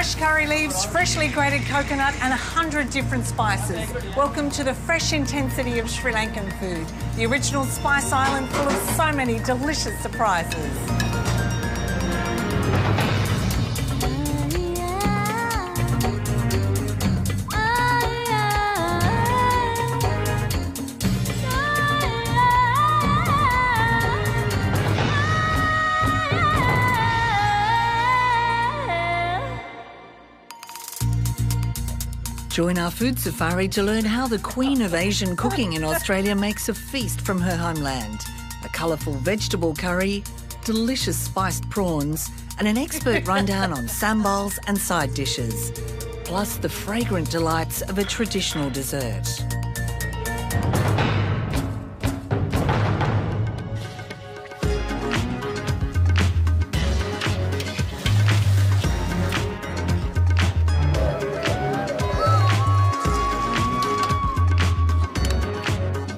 fresh curry leaves, freshly grated coconut and 100 different spices. Welcome to the fresh intensity of Sri Lankan food, the original spice island full of so many delicious surprises. Join our food safari to learn how the queen of Asian cooking in Australia makes a feast from her homeland. A colourful vegetable curry, delicious spiced prawns, and an expert rundown on sambals and side dishes. Plus the fragrant delights of a traditional dessert.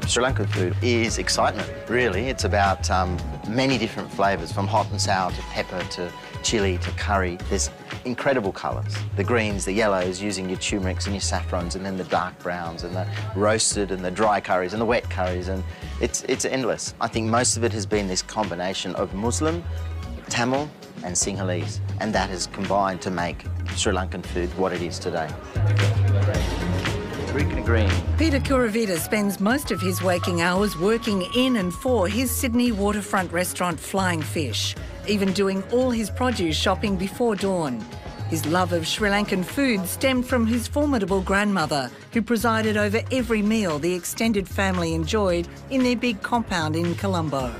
Sri Lankan food is excitement, really. It's about many different flavours, from hot and sour to pepper to chilli to curry. There's incredible colours. The greens, the yellows, using your turmerics and your saffrons, and then the dark browns and the roasted and the dry curries and the wet curries, and it's endless. I think most of it has been this combination of Muslim, Tamil and Sinhalese, and that has combined to make Sri Lankan food what it is today. Green. Peter Kuravita spends most of his waking hours working in and for his Sydney waterfront restaurant Flying Fish, even doing all his produce shopping before dawn. His love of Sri Lankan food stemmed from his formidable grandmother, who presided over every meal the extended family enjoyed in their big compound in Colombo.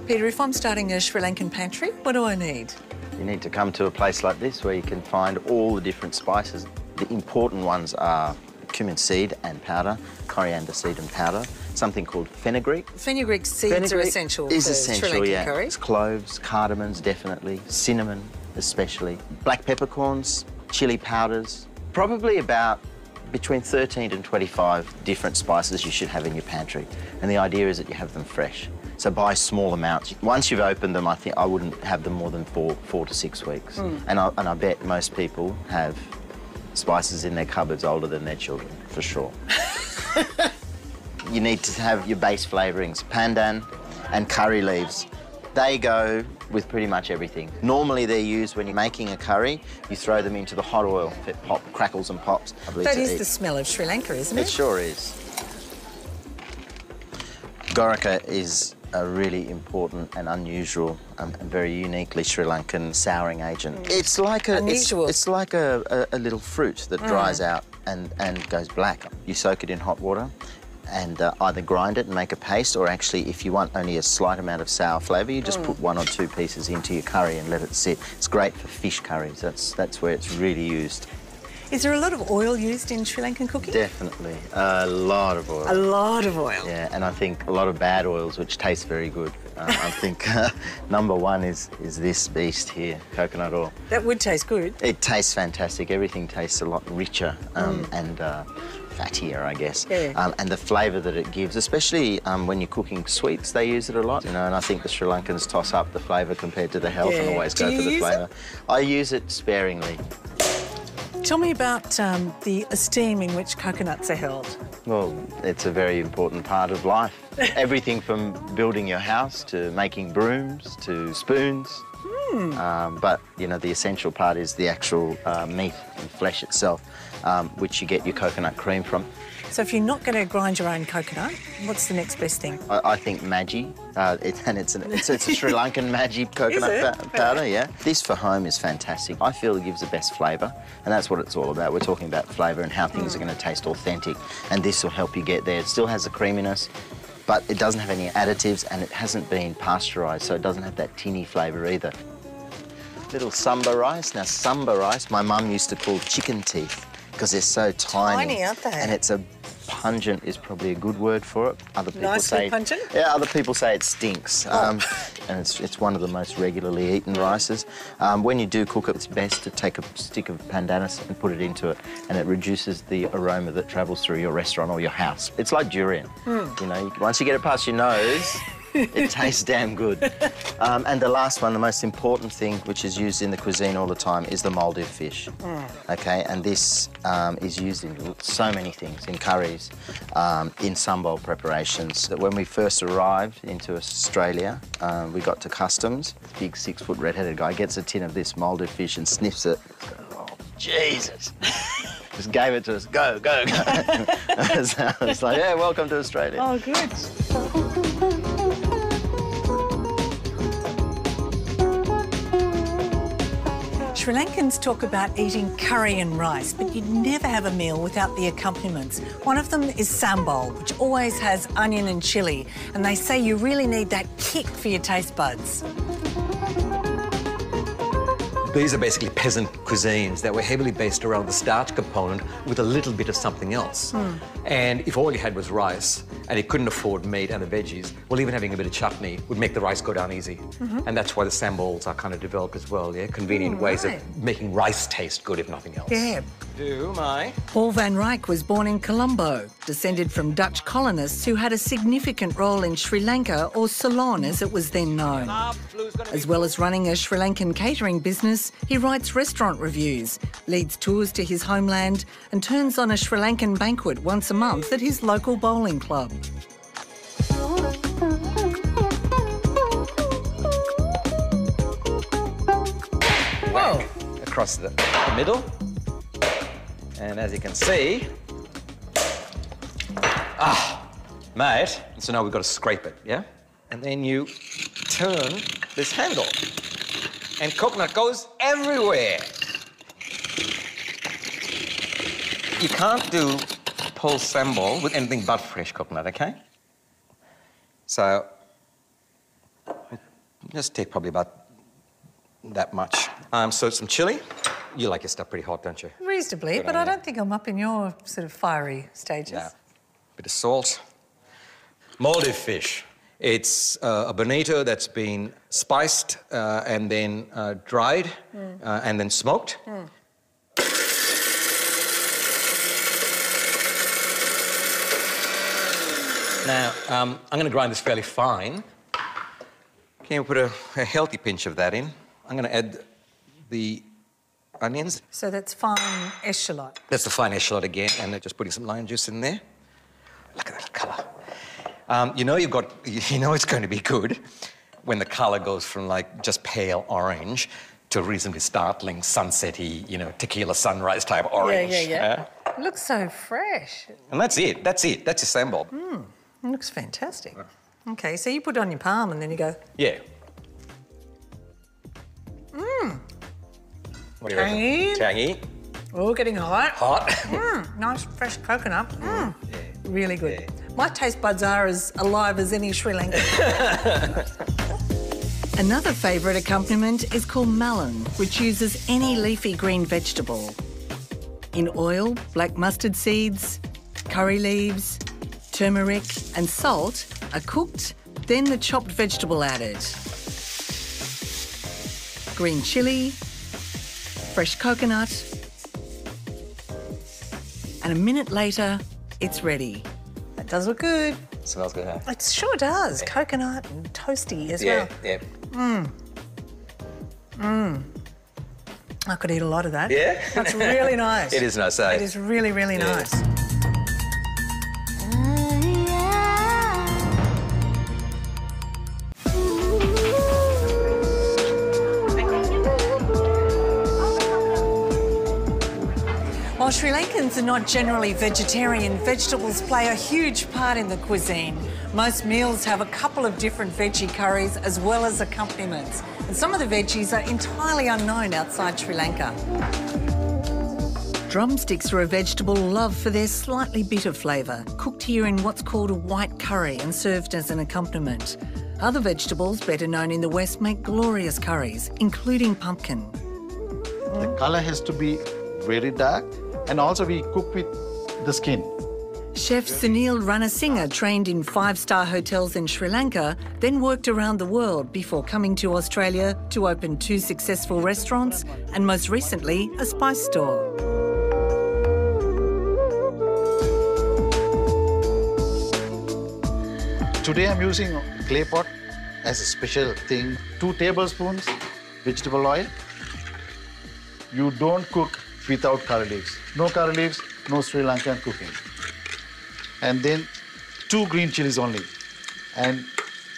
Peter, if I'm starting a Sri Lankan pantry, what do I need? You need to come to a place like this where you can find all the different spices. The important ones are cumin seed and powder, coriander seed and powder, something called fenugreek. Fenugreek seeds are essential for Sri Lankan curry. It's cloves, cardamoms definitely, cinnamon especially, black peppercorns, chili powders, probably about between 13 and 25 different spices you should have in your pantry. And the idea is that you have them fresh. So buy small amounts. Once you've opened them, I think I wouldn't have them more than four to 6 weeks. And I bet most people have spices in their cupboards older than their children, for sure. You need to have your base flavourings, pandan and curry leaves. They go with pretty much everything. Normally they're used when you're making a curry, you throw them into the hot oil, it crackles and pops. That is the smell of Sri Lanka, isn't it? It sure is. Gorica is a really important and unusual and very uniquely Sri Lankan souring agent. It's like a little fruit that dries out and goes black. You soak it in hot water and either grind it and make a paste, or actually, if you want only a slight amount of sour flavour, you just put 1 or 2 pieces into your curry and let it sit. It's great for fish curries. That's where it's really used. Is there a lot of oil used in Sri Lankan cooking? Definitely. A lot of oil. A lot of oil. Yeah, and I think a lot of bad oils, which taste very good. I think number one is this beast here, coconut oil. That would taste good. It tastes fantastic. Everything tastes a lot richer and fattier, I guess. Yeah. And the flavour that it gives, especially when you're cooking sweets, they use it a lot. You know, and I think the Sri Lankans toss up the flavour compared to the health and always go for the flavour. I use it sparingly. Tell me about the esteem in which coconuts are held. Well, it's a very important part of life. Everything from building your house to making brooms to spoons. But, you know, the essential part is the actual meat and flesh itself, which you get your coconut cream from. So if you're not going to grind your own coconut, what's the next best thing? I think Maggi, it's a Sri Lankan Maggi coconut powder, yeah. This for home is fantastic. I feel it gives the best flavour, and that's what it's all about. We're talking about flavour and how things are going to taste authentic, and this will help you get there. It still has the creaminess, but it doesn't have any additives, and it hasn't been pasteurised, so it doesn't have that tinny flavour either. Little samba rice. Now, samba rice, my mum used to call chicken teeth, because they're so tiny. Tiny, aren't they? And it's pungent is probably a good word for it. Other people Nicely pungent? Yeah, other people say it stinks. And it's one of the most regularly eaten rices. When you do cook it, it's best to take a stick of pandanus and put it into it, and it reduces the aroma that travels through your restaurant or your house. It's like durian. You know, once you get it past your nose, it tastes damn good. And the last one, the most important thing, which is used in the cuisine all the time, is the Maldive fish. Okay, and this is used in so many things, in curries, in sambal preparations. That when we first arrived into Australia, we got to customs. Big 6-foot red-headed guy gets a tin of this Maldive fish and sniffs it. Oh, Jesus! Just gave it to us. Go, go, go. So it's like, yeah, welcome to Australia. Oh, good. Sri Lankans talk about eating curry and rice, but you'd never have a meal without the accompaniments. One of them is sambal, which always has onion and chilli, and they say you really need that kick for your taste buds. These are basically peasant cuisines that were heavily based around the starch component with a little bit of something else. And if all you had was rice and you couldn't afford meat and the veggies, well, even having a bit of chutney would make the rice go down easy. And that's why the sambals are kind of developed as well, yeah? Convenient ways of making rice taste good, if nothing else. Yeah. Paul van Rijk was born in Colombo, descended from Dutch colonists who had a significant role in Sri Lanka, or Ceylon as it was then known. As well as running a Sri Lankan catering business, he writes restaurant reviews, leads tours to his homeland and turns on a Sri Lankan banquet once a month at his local bowling club. Whoa! Across the middle. And as you can see, mate, so now we've got to scrape it, yeah? And then you turn this handle. And coconut goes everywhere. You can't do Paul sambal with anything but fresh coconut, okay? So, just take probably about that much. So some chili. You like your stuff pretty hot, don't you? Reasonably, but I don't think I'm up in your sort of fiery stages. Yeah. Bit of salt. Maldive fish. It's a bonito that's been spiced and then dried and then smoked. Now, I'm going to grind this fairly fine. Can you put a healthy pinch of that in? I'm going to add the onions. So that's fine eschalot. That's the fine eschalot again, and just putting some lime juice in there. Look at that colour. You know it's going to be good when the colour goes from like just pale orange to reasonably startling sunsetty, tequila sunrise type orange. Yeah. It looks so fresh. And that's it. That's your sambal. It looks fantastic. Okay, so you put it on your palm and then you go... Yeah. What do you reckon? Tangy. Oh, getting hot. Hot. Nice fresh coconut. Yeah. Really good. Yeah. My taste buds are as alive as any Sri Lankan. Another favourite accompaniment is called melon, which uses any leafy green vegetable. In oil, black mustard seeds, curry leaves, turmeric and salt are cooked, then the chopped vegetable added. Green chilli, fresh coconut, and a minute later, it's ready. That does look good. Smells good, huh? It sure does. Yeah. Coconut and toasty as well. Yeah. I could eat a lot of that. Yeah? That's really nice. It is nice, eh? It is really, really nice. While Sri Lankans are not generally vegetarian, vegetables play a huge part in the cuisine. Most meals have a couple of different veggie curries as well as accompaniments. And some of the veggies are entirely unknown outside Sri Lanka. Drumsticks are a vegetable loved for their slightly bitter flavour, cooked here in what's called a white curry and served as an accompaniment. Other vegetables, better known in the West, make glorious curries, including pumpkin. The colour has to be very dark, and also we cook with the skin. Chef Sunil Ranasinghe trained in 5-star hotels in Sri Lanka, then worked around the world before coming to Australia to open 2 successful restaurants and most recently a spice store. Today I'm using clay pot as a special thing. 2 tablespoons vegetable oil. You don't cook without curry leaves. No curry leaves, no Sri Lankan cooking. And then 2 green chilies only. And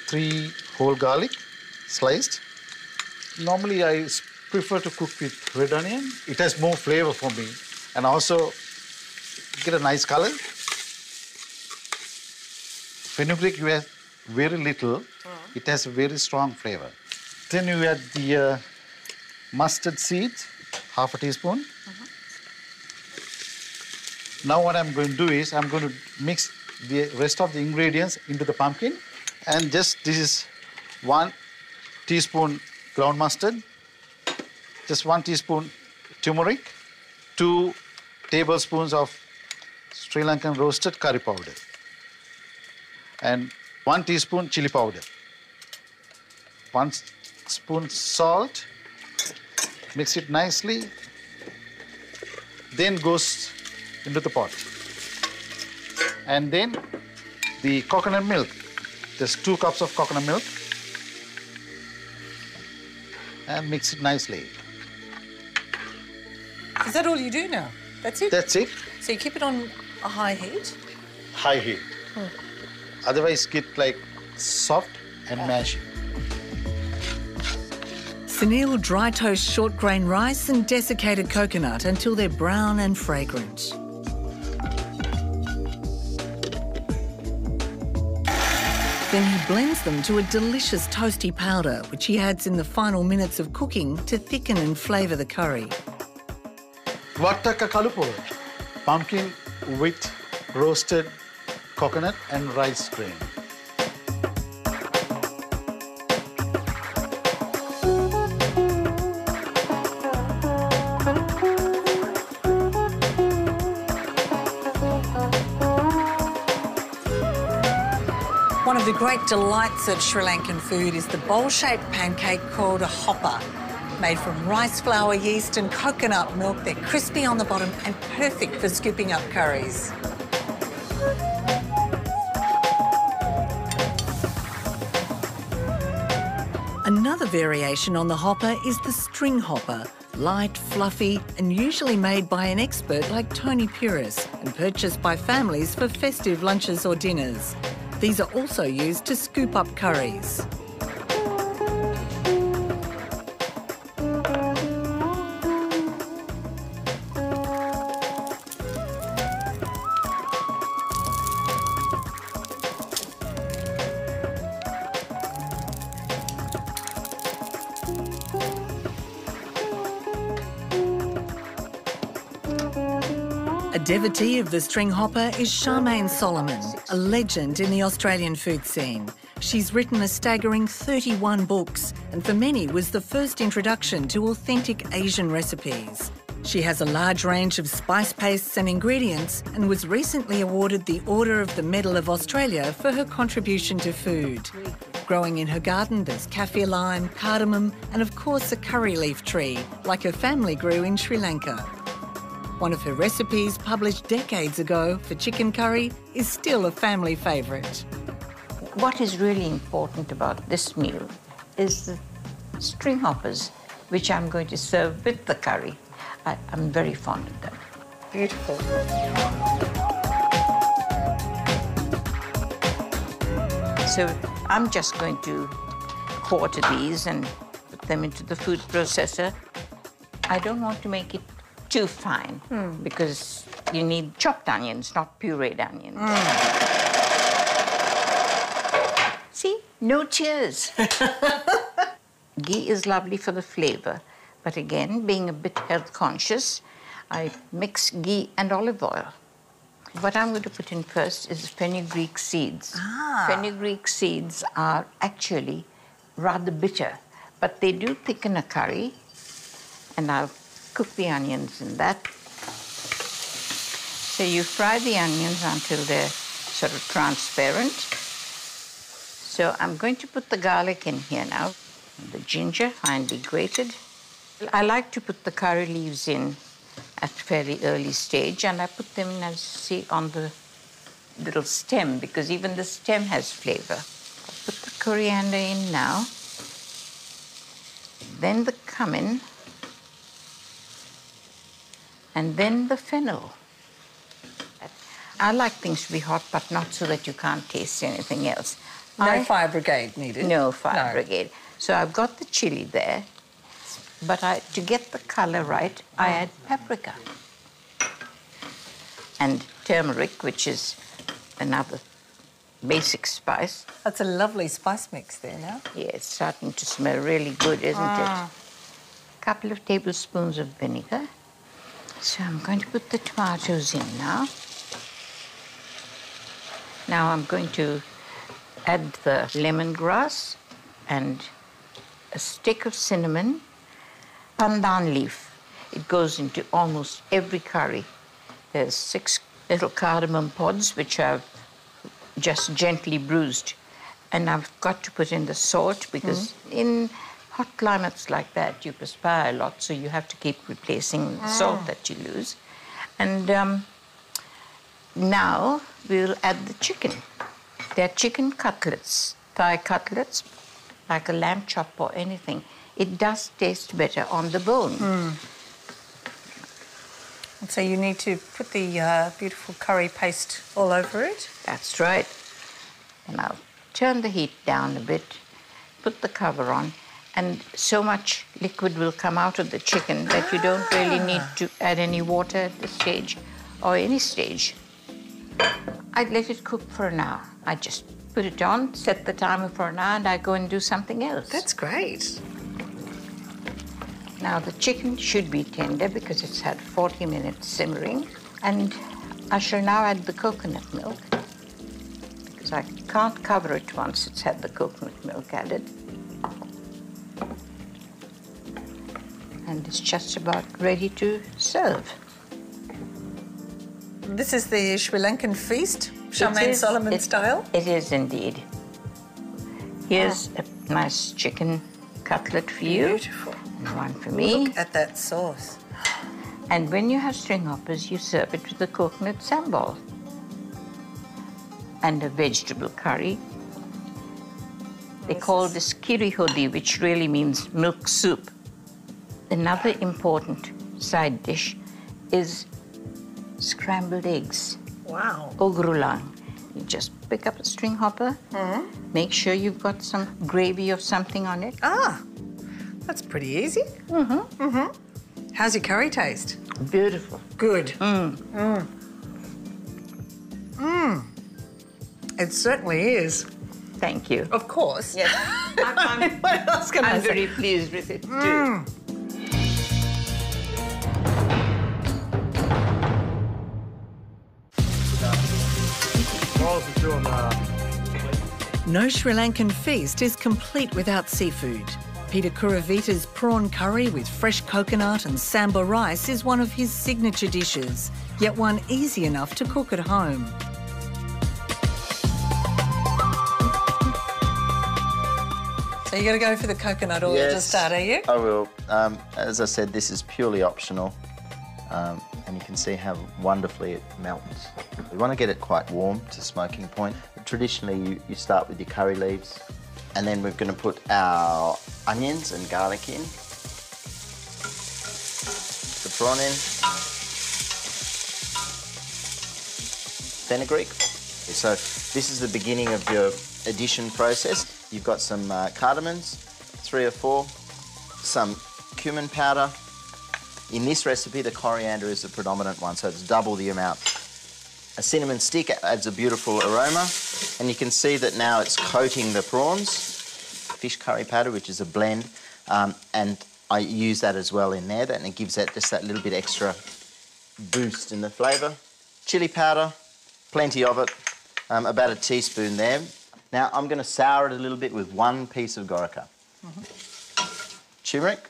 3 whole garlic, sliced. Normally, I prefer to cook with red onion. It has more flavor for me. And also, get a nice color. Fenugreek, you add very little. It has a very strong flavor. Then you add the mustard seeds, half a teaspoon. Now what I'm going to do is I'm going to mix the rest of the ingredients into the pumpkin. And just this is 1 teaspoon ground mustard, just 1 teaspoon turmeric, 2 tablespoons of Sri Lankan roasted curry powder, and 1 teaspoon chili powder, 1 spoon salt. Mix it nicely, then goes into the pot. And then the coconut milk. There's 2 cups of coconut milk. And mix it nicely. Is that all you do now? That's it? That's it. So you keep it on a high heat? High heat. Otherwise, get like soft and mashy. Sunil dry toast short grain rice and desiccated coconut until they're brown and fragrant. Then he blends them to a delicious toasty powder, which he adds in the final minutes of cooking to thicken and flavour the curry. Vattaka kalupura. Pumpkin with roasted coconut and rice grain. One of the great delights of Sri Lankan food is the bowl-shaped pancake called a hopper. Made from rice flour, yeast and coconut milk, they're crispy on the bottom and perfect for scooping up curries. Another variation on the hopper is the string hopper. Light, fluffy and usually made by an expert like Tony Puris and purchased by families for festive lunches or dinners. These are also used to scoop up curries. A devotee of the string hopper is Charmaine Solomon, a legend in the Australian food scene. She's written a staggering 31 books and for many was the first introduction to authentic Asian recipes. She has a large range of spice pastes and ingredients and was recently awarded the Order of the Medal of Australia for her contribution to food. Growing in her garden, there's kaffir lime, cardamom and of course a curry leaf tree, like her family grew in Sri Lanka. One of her recipes, published decades ago for chicken curry, is still a family favourite. What is really important about this meal is the string hoppers, which I'm going to serve with the curry. I'm very fond of them. Beautiful. So I'm just going to quarter these and put them into the food processor. I don't want to make it too fine because you need chopped onions, not pureed onions. See, no tears. Ghee is lovely for the flavour, but again, being a bit health conscious, I mix ghee and olive oil. What I'm going to put in first is fenugreek seeds. Fenugreek seeds are actually rather bitter, but they do thicken a curry, and I'll cook the onions in that. So you fry the onions until they're sort of transparent. So I'm going to put the garlic in here now. The ginger, finely grated. I like to put the curry leaves in at a fairly early stage, and I put them in, as you see, on the little stem, because even the stem has flavour. I put the coriander in now. Then the cumin. And then the fennel. I like things to be hot, but not so that you can't taste anything else. No fire brigade needed? No fire brigade. So I've got the chili there, but to get the color right, I add paprika. And turmeric, which is another basic spice. That's a lovely spice mix there now. Yeah, it's starting to smell really good, isn't it? A couple of tablespoons of vinegar. So I'm going to put the tomatoes in now. Now I'm going to add the lemongrass and a stick of cinnamon, pandan leaf. It goes into almost every curry. There's 6 little cardamom pods, which I've just gently bruised. And I've got to put in the salt because in hot climates like that, you perspire a lot, so you have to keep replacing the salt that you lose. And now we'll add the chicken. They're chicken cutlets, thigh cutlets, like a lamb chop or anything. It does taste better on the bone. And so you need to put the beautiful curry paste all over it? That's right. And I'll turn the heat down a bit, put the cover on, and so much liquid will come out of the chicken that you don't really need to add any water at this stage or any stage. I'd let it cook for an hour. I just put it on, set the timer for an hour, and I go and do something else. That's great. Now the chicken should be tender because it's had 40 minutes simmering. And I shall now add the coconut milk because I can't cover it once it's had the coconut milk added. And it's just about ready to serve. This is the Sri Lankan feast, Charmaine Solomon style? It is indeed. Here's a nice chicken cutlet for you. Beautiful. And one for me. Look at that sauce. And when you have string hoppers, you serve it with the coconut sambal and a vegetable curry. They call this kiri hodi, which really means milk soup. Another important side dish is scrambled eggs. Wow. Ogrulang. You just pick up a string hopper, make sure you've got some gravy of something on it. Ah, that's pretty easy. How's your curry taste? Beautiful. Good. It certainly is. Thank you. Of course. Yes. What else can I I'm say? very pleased with it too. No Sri Lankan feast is complete without seafood. Peter Kuravita's prawn curry with fresh coconut and samba rice is one of his signature dishes, yet one easy enough to cook at home. So you're going to go for the coconut oil to start, are you? I will. As I said, this is purely optional, and you can see how wonderfully it melts. We want to get it quite warm to smoking point. Traditionally, you start with your curry leaves, and then we're going to put our onions and garlic in, the prawn in, fenugreek. So this is the beginning of your addition process. You've got some cardamoms, 3 or 4, some cumin powder. In this recipe, the coriander is the predominant one, so it's double the amount. A cinnamon stick adds a beautiful aroma, and you can see that now it's coating the prawns. Fish curry powder, which is a blend, and I use that as well in there, and it gives that just that little bit extra boost in the flavour. Chili powder, plenty of it, about a teaspoon there. Now I'm going to sour it a little bit with 1 piece of gorica. Turmeric,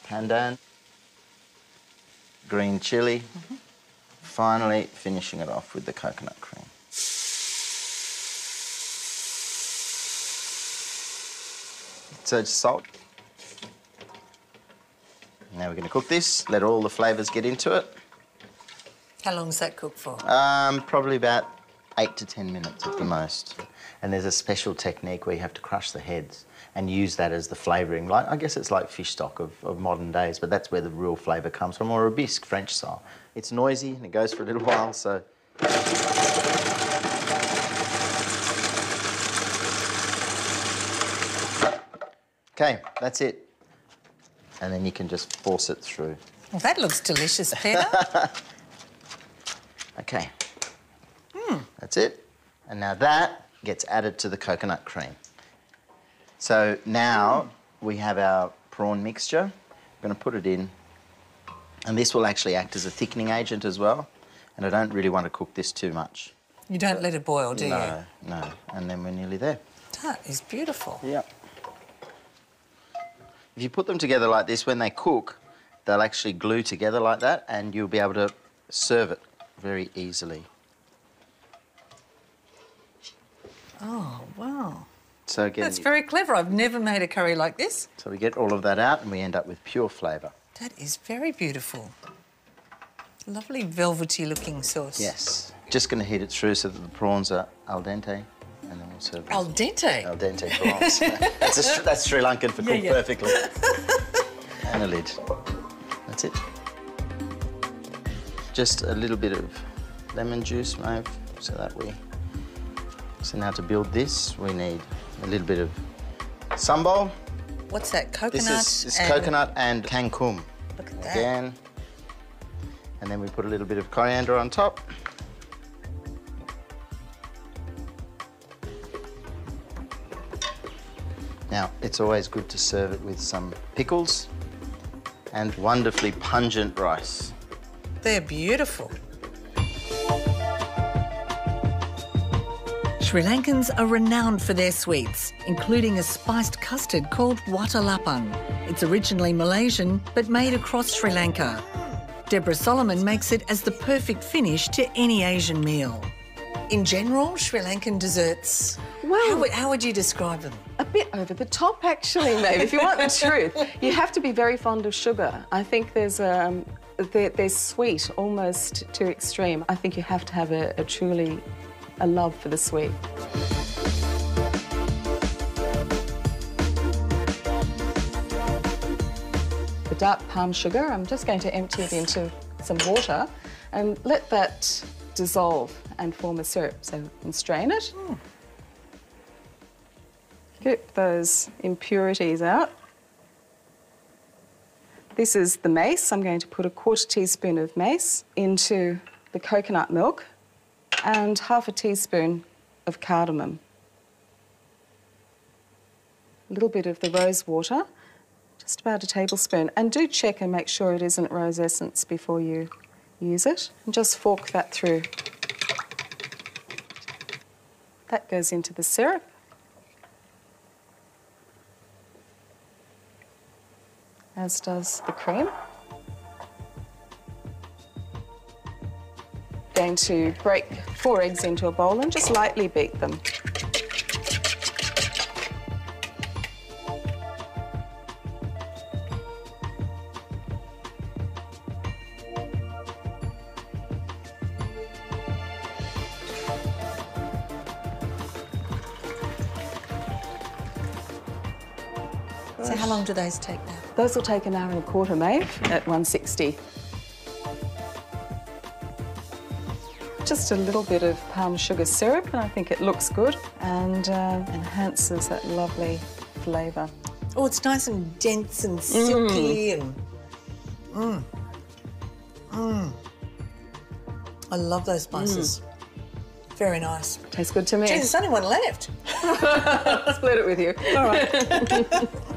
pandan, green chilli, finally finishing it off with the coconut cream. So it's salt. Now we're going to cook this, let all the flavours get into it. How long does that cook for? Probably about 8 to 10 minutes at the most. And there's a special technique where you have to crush the heads and use that as the flavouring. Like, I guess it's like fish stock of modern days, but that's where the real flavour comes from, or a bisque, French style. It's noisy and it goes for a little while, so... Okay, that's it. And then you can just force it through. Well, that looks delicious, Peter. Okay. That's it. And now that gets added to the coconut cream. So now we have our prawn mixture. We're going to put it in. And this will actually act as a thickening agent as well. And I don't really want to cook this too much. You don't let it boil, do you? No. And then we're nearly there. That is beautiful. Yep. If you put them together like this, when they cook, they'll actually glue together like that, and you'll be able to serve it very easily. Oh, wow. So again, That's very clever. I've never made a curry like this. so we get all of that out and we end up with pure flavour. That is very beautiful. Lovely velvety-looking sauce. Yes. Just going to heat it through so that the prawns are al dente, and then we'll serve Al dente? Al dente prawns. that's Sri Lankan for cooked perfectly. And a lid. That's it. Just a little bit of lemon juice, Maeve, so that we... So now to build this, we need a little bit of sambal. What's that, coconut? This is coconut and kangkung. Look at that. Again. And then we put a little bit of coriander on top. Now, it's always good to serve it with some pickles and wonderfully pungent rice. They're beautiful. Sri Lankans are renowned for their sweets, including a spiced custard called watalapan. It's originally Malaysian, but made across Sri Lanka. Deborah Solomon makes it as the perfect finish to any Asian meal. In general, Sri Lankan desserts, Well, how would you describe them? a bit over the top, actually, maybe, if you want the truth. You have to be very fond of sugar. I think they're sweet almost to extreme. I think you have to have a truly a love for the sweet. The dark palm sugar, I'm just going to empty it into some water and let that dissolve and form a syrup. So you can strain it. Get those impurities out. This is the mace. I'm going to put a 1/4 teaspoon of mace into the coconut milk and 1/2 teaspoon of cardamom. A little bit of the rose water, just about a tablespoon. And do check and make sure it isn't rose essence before you use it. And just fork that through. That goes into the syrup. As does the cream. Going to break 4 eggs into a bowl and just lightly beat them. So how long do those take now? Those will take 1 hour and a quarter, Maeve, at 160. Just a little bit of palm sugar syrup, and I think it looks good and enhances that lovely flavour. Oh, it's nice and dense and silky and... I love those spices. Very nice. Tastes good to me. Gee, there's only one left. Split it with you. All right.